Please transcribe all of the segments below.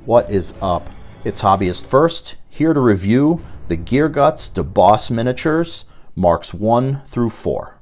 What is up? It's Hobbyist First, here to review the Gearguts Da Boss Miniatures Marks 1 through 4.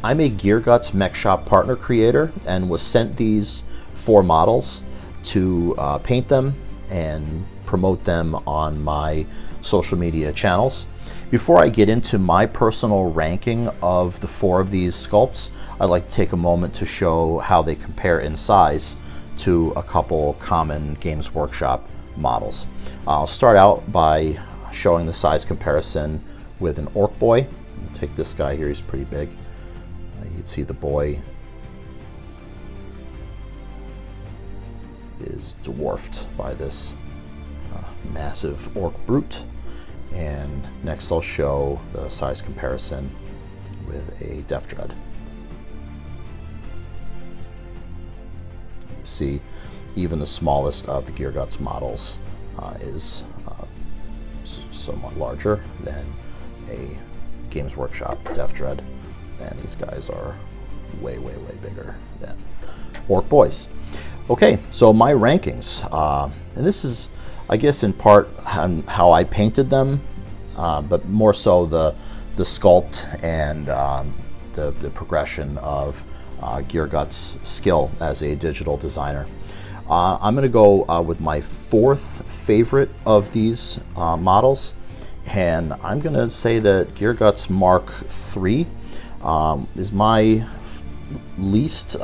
I'm a Gearguts Mk partner creator and was sent these 4 models to paint them and promote them on my social media channels. Before I get into my personal ranking of the 4 of these sculpts, I'd like to take a moment to show how they compare in size to a couple common Games Workshop models. I'll start out by showing the size comparison with an Orc Boy. I'll take this guy here, he's pretty big. You can see the boy is dwarfed by this massive orc brute. And next I'll show the size comparison with a Death Dread. You see even the smallest of the Gearguts models is somewhat larger than a Games Workshop Death Dread, and these guys are way bigger than Orc Boys. Okay, so my rankings, and this is, I guess, in part on how I painted them, but more so the sculpt and the progression of Gearguts' skill as a digital designer. I'm going to go with my 4th favorite of these models, and I'm going to say that Gearguts Mk3 is my least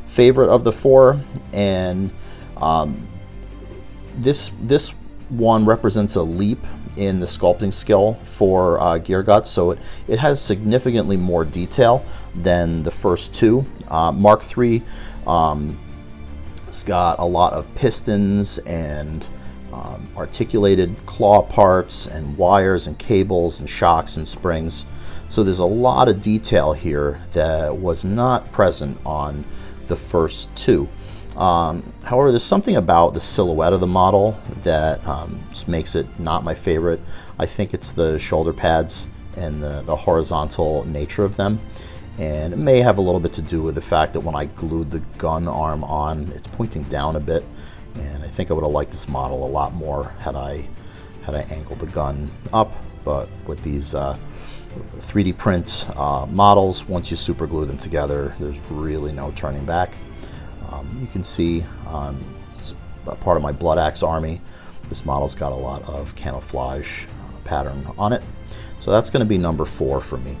favorite of the 4, and this one represents a leap in the sculpting skill for Gearguts, so it has significantly more detail than the first 2. Mk3 has got a lot of pistons and articulated claw parts and wires and cables and shocks and springs, so there's a lot of detail here that was not present on the first 2. However, there's something about the silhouette of the model that just makes it not my favorite. I think it's the shoulder pads and the horizontal nature of them, and it may have a little bit to do with the fact that when I glued the gun arm on, it's pointing down a bit, and I think I would have liked this model a lot more had I angled the gun up. But with these 3D print models, once you super glue them together, there's really no turning back. You can see as a part of my Blood Axe army, this model's got a lot of camouflage pattern on it. So that's going to be number 4 for me.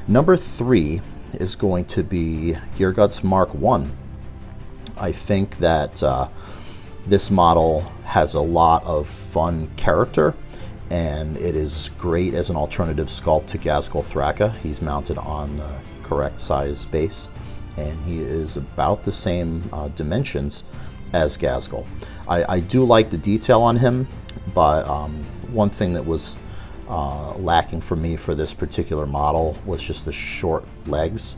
Number 3 is going to be Gearguts Mk1. I think that this model has a lot of fun character, and it is great as an alternative sculpt to Ghazghkull Thraka. He's mounted on the correct size base, and he is about the same dimensions as Ghazghkull. I do like the detail on him, but one thing that was lacking for me for this particular model was just the short legs.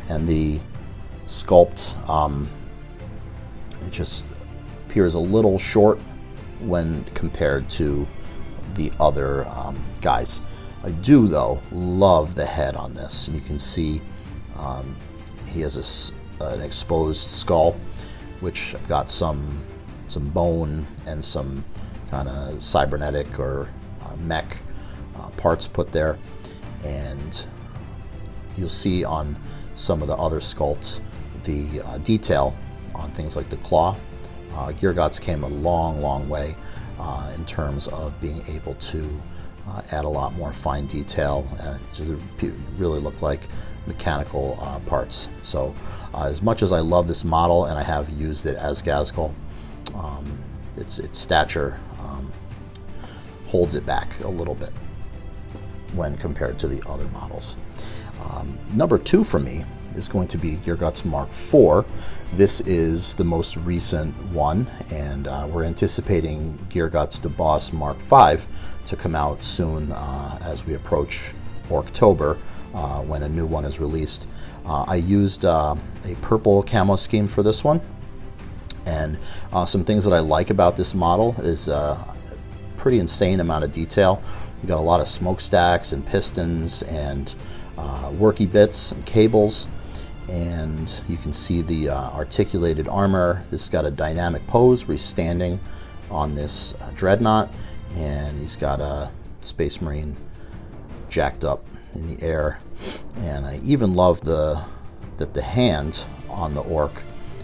And the sculpt, it just appears a little short when compared to the other guys. I do, though, love the head on this. You can see he has an exposed skull, which I've got some bone and some kind of cybernetic or mech parts put there. And you'll see on some of the other sculpts the detail on things like the claw. Gearguts came a long way in terms of being able to add a lot more fine detail to really look like mechanical parts. So as much as I love this model and I have used it as Ghazghkull, its stature holds it back a little bit when compared to the other models. Number 2 for me is going to be Gearguts Mk4. This is the most recent one, and we're anticipating Gearguts Da Boss Mk5 to come out soon as we approach October when a new one is released. I used a purple camo scheme for this one, And some things that I like about this model is pretty insane amount of detail. You got a lot of smokestacks and pistons and worky bits and cables, and you can see the articulated armor. This has got a dynamic pose where he's standing on this dreadnought, and he's got a Space Marine jacked up in the air. And I even love that the hand on the orc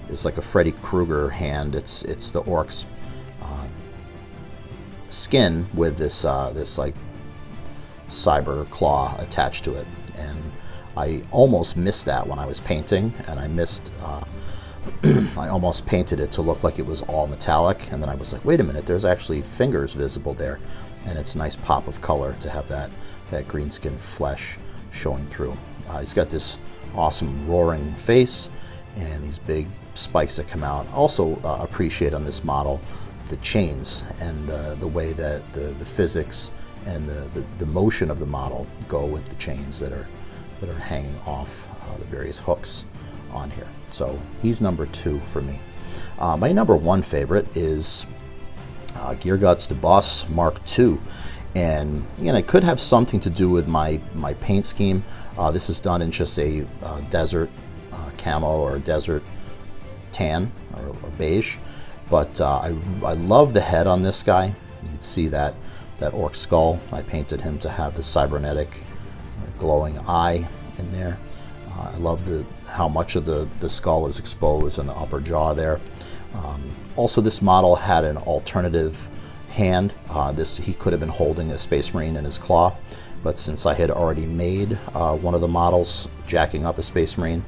is like a Freddy Krueger hand. It's the orc's skin with this like cyber claw attached to it, and I almost missed that when I was painting, and I missed I almost painted it to look like it was all metallic, and then I was like, wait a minute, there's actually fingers visible there, and it's a nice pop of color to have that green skin flesh showing through. He's got this awesome roaring face and these big spikes that come out. Also appreciate on this model the chains and the way that the physics and the motion of the model go with the chains that are hanging off the various hooks on here. So he's number 2 for me. My number 1 favorite is Gearguts Da Boss Mk2. And again, it could have something to do with my paint scheme. This is done in just a desert camo or desert tan or beige. But I love the head on this guy. You can see that orc skull. I painted him to have the cybernetic glowing eye in there. I love how much of the skull is exposed in the upper jaw there. Also, this model had an alternative hand. He could have been holding a Space Marine in his claw, but since I had already made one of the models jacking up a Space Marine,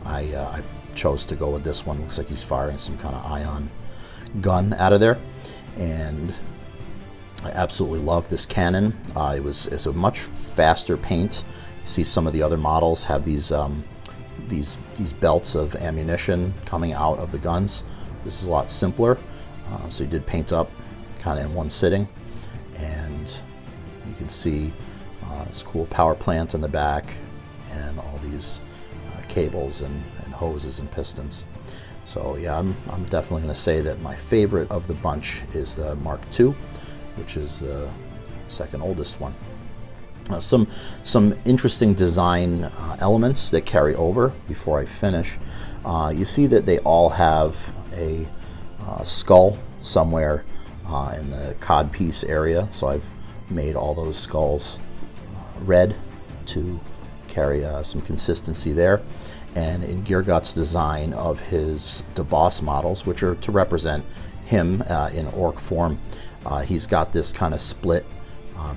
I chose to go with this one. Looks like he's firing some kind of ion gun out of there, and I absolutely love this cannon. It's a much faster paint. You see some of the other models have these belts of ammunition coming out of the guns. This is a lot simpler, so you did paint up kind of in one sitting, and you can see this cool power plant in the back and all these cables and hoses and pistons. So yeah, I'm definitely going to say that my favorite of the bunch is the Mark II, which is the second oldest one. Some interesting design elements that carry over before I finish. You see that they all have a skull somewhere in the codpiece area, so I've made all those skulls red to carry some consistency there. And in Gearguts' design of his Da Boss models, which are to represent him in orc form, he's got this kind of split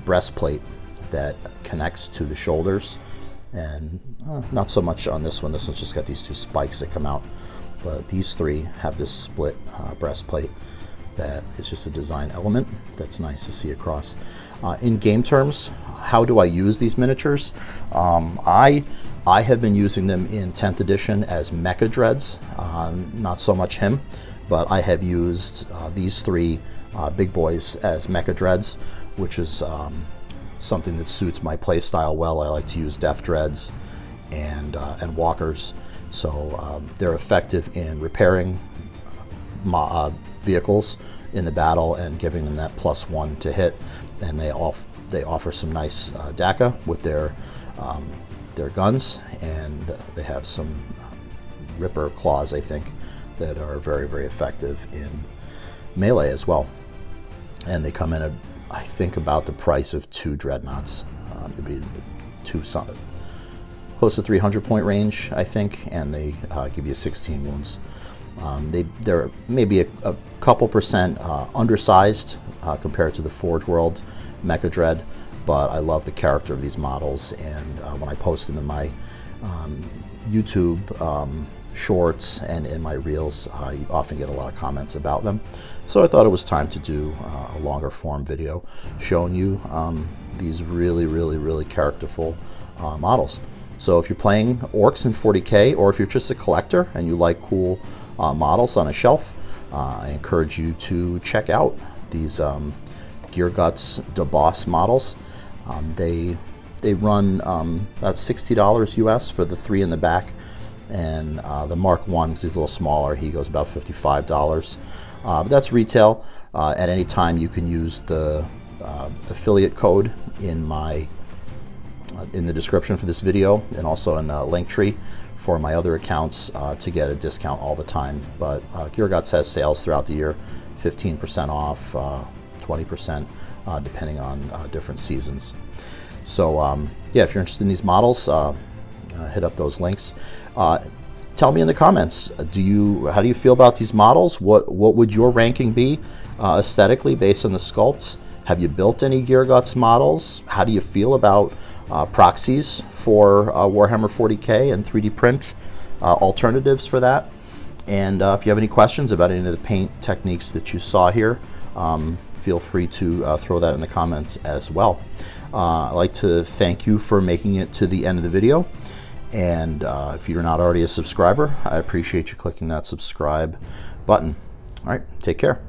breastplate that connects to the shoulders, and not so much on this one. This one's just got these 2 spikes that come out, but these 3 have this split breastplate that is just a design element that's nice to see across. In game terms, how do I use these miniatures? I have been using them in 10th edition as Mecha Dreads, not so much him, but I have used these 3 big boys as Mecha Dreads, which is something that suits my play style well. I like to use Def Dreads and walkers, so they're effective in repairing vehicles in the battle and giving them that +1 to hit, and they offer some nice DACA with their guns, and they have some Ripper claws, I think, that are very, very effective in melee as well. And they come in at, I think, about the price of 2 dreadnoughts. It'd be close to 300 point range, I think, and they give you 16 wounds. They're maybe a couple percent undersized compared to the Forge World Mecha Dread, but I love the character of these models, and when I post them in my YouTube shorts and in my reels, I often get a lot of comments about them. So I thought it was time to do a longer form video showing you these really, really, really characterful models. So if you're playing orcs in 40K, or if you're just a collector and you like cool models on a shelf, I encourage you to check out these Gearguts Da Boss models. They run about $60 US for the 3 in the back, and the Mark 1, because he's a little smaller, he goes about $55. But that's retail. At any time, you can use the affiliate code in the description for this video, and also in Linktree for my other accounts to get a discount all the time. But Gearguts has sales throughout the year, 15% off, 20%, depending on different seasons. So yeah, if you're interested in these models, hit up those links. Tell me in the comments, how do you feel about these models? What would your ranking be aesthetically based on the sculpts? Have you built any Gearguts models? How do you feel about proxies for Warhammer 40K and 3D print alternatives for that? And if you have any questions about any of the paint techniques that you saw here, feel free to throw that in the comments as well. I'd like to thank you for making it to the end of the video. And if you're not already a subscriber, I appreciate you clicking that subscribe button. All right, take care.